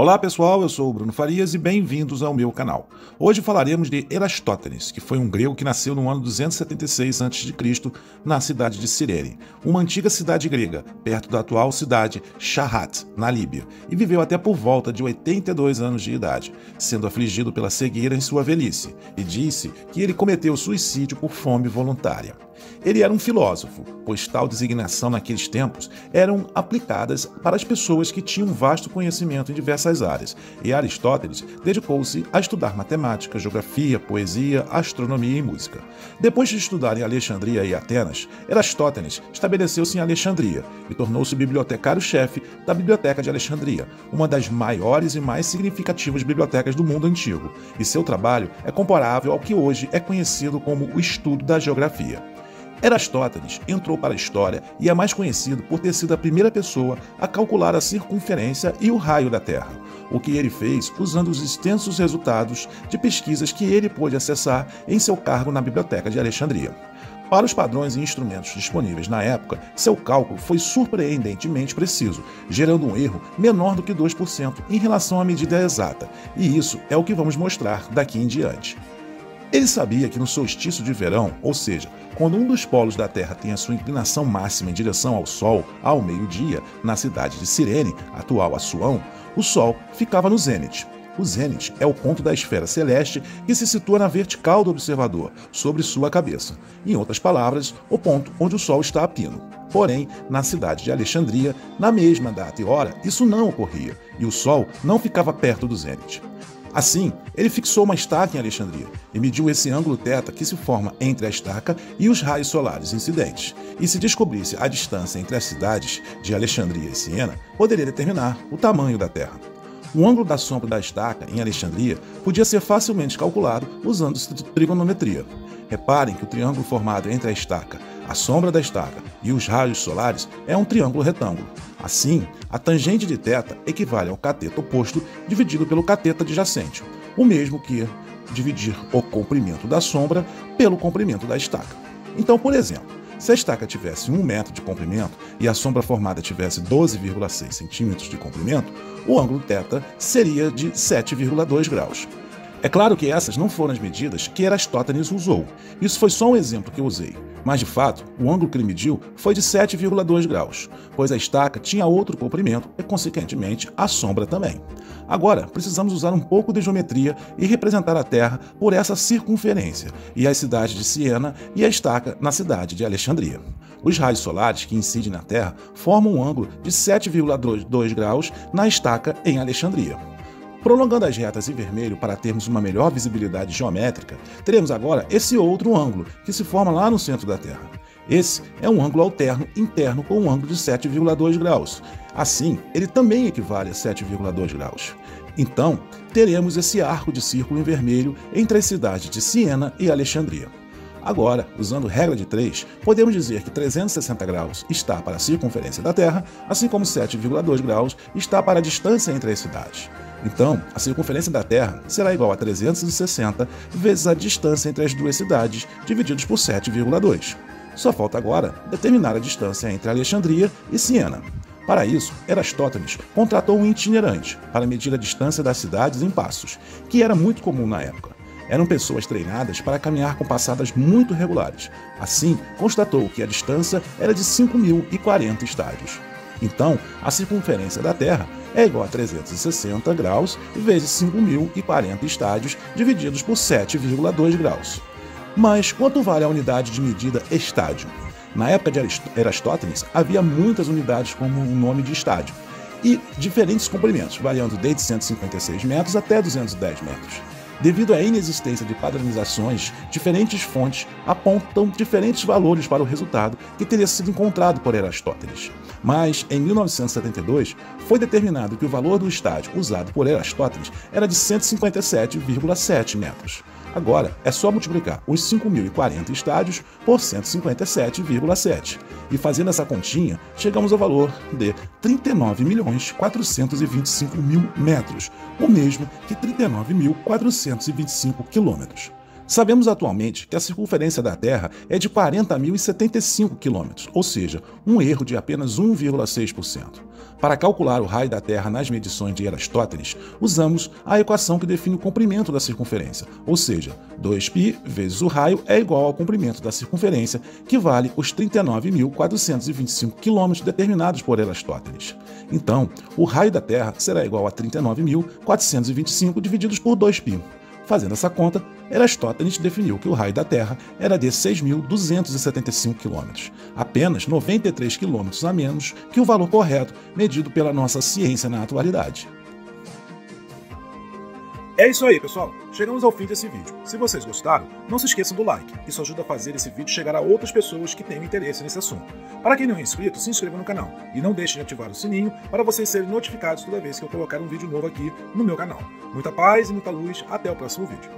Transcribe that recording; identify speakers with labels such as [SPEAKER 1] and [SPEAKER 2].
[SPEAKER 1] Olá pessoal, eu sou o Bruno Farias e bem-vindos ao meu canal. Hoje falaremos de Erastótenes, que foi um grego que nasceu no ano 276 a.C. na cidade de Cirene, uma antiga cidade grega, perto da atual cidade Shahat, na Líbia, e viveu até por volta de 82 anos de idade, sendo afligido pela cegueira em sua velhice, e disse que ele cometeu suicídio por fome voluntária. Ele era um filósofo, pois tal designação naqueles tempos eram aplicadas para as pessoas que tinham vasto conhecimento em diversas áreas, e Aristóteles dedicou-se a estudar matemática, geografia, poesia, astronomia e música. Depois de estudar em Alexandria e Atenas, Erastótenes estabeleceu-se em Alexandria e tornou-se bibliotecário-chefe da Biblioteca de Alexandria, uma das maiores e mais significativas bibliotecas do mundo antigo, e seu trabalho é comparável ao que hoje é conhecido como o estudo da geografia. Erastótenes entrou para a história e é mais conhecido por ter sido a primeira pessoa a calcular a circunferência e o raio da Terra, o que ele fez usando os extensos resultados de pesquisas que ele pôde acessar em seu cargo na Biblioteca de Alexandria. Para os padrões e instrumentos disponíveis na época, seu cálculo foi surpreendentemente preciso, gerando um erro menor do que 2% em relação à medida exata, e isso é o que vamos mostrar daqui em diante. Ele sabia que no solstício de verão, ou seja, quando um dos polos da Terra tem a sua inclinação máxima em direção ao Sol, ao meio-dia, na cidade de Cirene, atual Assuão, o Sol ficava no zênite. O zênite é o ponto da esfera celeste que se situa na vertical do observador, sobre sua cabeça. Em outras palavras, o ponto onde o Sol está a pino. Porém, na cidade de Alexandria, na mesma data e hora, isso não ocorria, e o Sol não ficava perto do zênite. Assim, ele fixou uma estaca em Alexandria e mediu esse ângulo θ que se forma entre a estaca e os raios solares incidentes. E se descobrisse a distância entre as cidades de Alexandria e Siena, poderia determinar o tamanho da Terra. O ângulo da sombra da estaca em Alexandria podia ser facilmente calculado usando trigonometria. Reparem que o triângulo formado entre a estaca, a sombra da estaca e os raios solares é um triângulo retângulo. Assim, a tangente de θ equivale ao cateto oposto dividido pelo cateto adjacente, o mesmo que dividir o comprimento da sombra pelo comprimento da estaca. Então, por exemplo, se a estaca tivesse 1 metro de comprimento e a sombra formada tivesse 12,6 centímetros de comprimento, o ângulo θ seria de 7,2 graus. É claro que essas não foram as medidas que Erastótenes usou. Isso foi só um exemplo que eu usei. Mas, de fato, o ângulo que ele mediu foi de 7,2 graus, pois a estaca tinha outro comprimento e, consequentemente, a sombra também. Agora, precisamos usar um pouco de geometria e representar a Terra por essa circunferência, e as cidades de Siena e a estaca na cidade de Alexandria. Os raios solares que incidem na Terra formam um ângulo de 7,2 graus na estaca em Alexandria. Prolongando as retas em vermelho para termos uma melhor visibilidade geométrica, teremos agora esse outro ângulo, que se forma lá no centro da Terra. Esse é um ângulo alterno interno com um ângulo de 7,2 graus. Assim, ele também equivale a 7,2 graus. Então, teremos esse arco de círculo em vermelho entre as cidades de Siena e Alexandria. Agora, usando regra de 3, podemos dizer que 360 graus está para a circunferência da Terra, assim como 7,2 graus está para a distância entre as cidades. Então, a circunferência da Terra será igual a 360 vezes a distância entre as duas cidades, divididos por 7,2. Só falta agora determinar a distância entre Alexandria e Siena. Para isso, Erastótenes contratou um itinerante para medir a distância das cidades em passos, que era muito comum na época. Eram pessoas treinadas para caminhar com passadas muito regulares. Assim, constatou que a distância era de 5.040 estádios. Então, a circunferência da Terra é igual a 360 graus vezes 5.040 estádios divididos por 7,2 graus. Mas quanto vale a unidade de medida estádio? Na época de Erastótenes, havia muitas unidades como o nome de estádio, e diferentes comprimentos, variando desde 156 metros até 210 metros. Devido à inexistência de padronizações, diferentes fontes apontam diferentes valores para o resultado que teria sido encontrado por Erastótenes. Mas, em 1972, foi determinado que o valor do estádio usado por Erastótenes era de 157,7 metros. Agora, é só multiplicar os 5.040 estádios por 157,7. E fazendo essa continha, chegamos ao valor de 39.425.000 metros, o mesmo que 39.425 quilômetros. Sabemos atualmente que a circunferência da Terra é de 40.075 km, ou seja, um erro de apenas 1,6%. Para calcular o raio da Terra nas medições de Erastótenes, usamos a equação que define o comprimento da circunferência, ou seja, 2π vezes o raio é igual ao comprimento da circunferência, que vale os 39.425 km determinados por Erastótenes. Então, o raio da Terra será igual a 39.425 divididos por 2π. Fazendo essa conta, Erastótenes definiu que o raio da Terra era de 6.275 km, apenas 93 km a menos que o valor correto medido pela nossa ciência na atualidade. É isso aí, pessoal. Chegamos ao fim desse vídeo. Se vocês gostaram, não se esqueçam do like. Isso ajuda a fazer esse vídeo chegar a outras pessoas que tenham interesse nesse assunto. Para quem não é inscrito, se inscreva no canal. E não deixe de ativar o sininho para vocês serem notificados toda vez que eu colocar um vídeo novo aqui no meu canal. Muita paz e muita luz. Até o próximo vídeo.